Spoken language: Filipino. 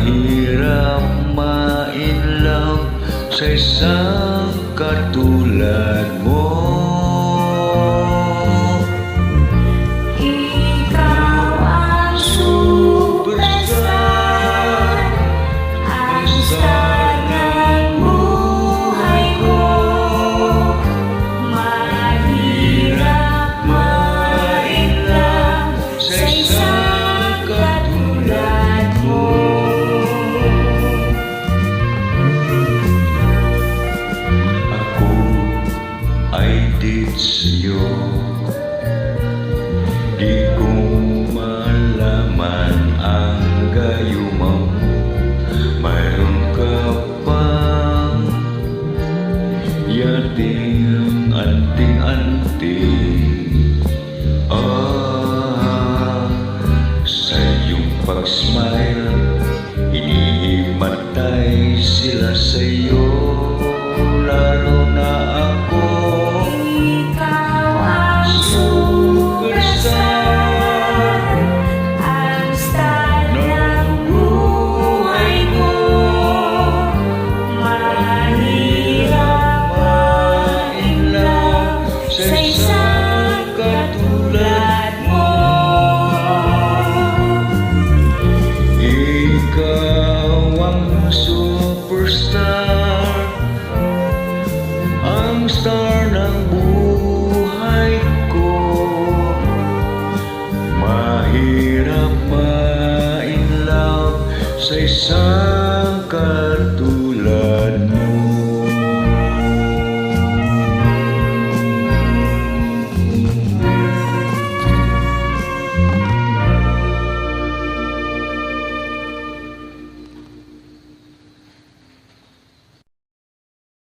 Mahirap ma-inlove sa isang katulad mo. Ikaw ang superstar, ang star ng buhay ko. Mahirap ma-inlove sa isang katulad mo. Ako ay di sa'yo, di ko malaman ang gayumang mayroon ka pang yating anting-anting. Sa iyong pag-smile, inihimatay sila sa'yo, lalo na ako. Ikaw ang superstar, ang star ng buhay ko. Mahirap ma-inlove sa isang katulad mo. Ikaw ang superstar, ang star ng buhay ko. Mahirap ma-inlove sa isang katulad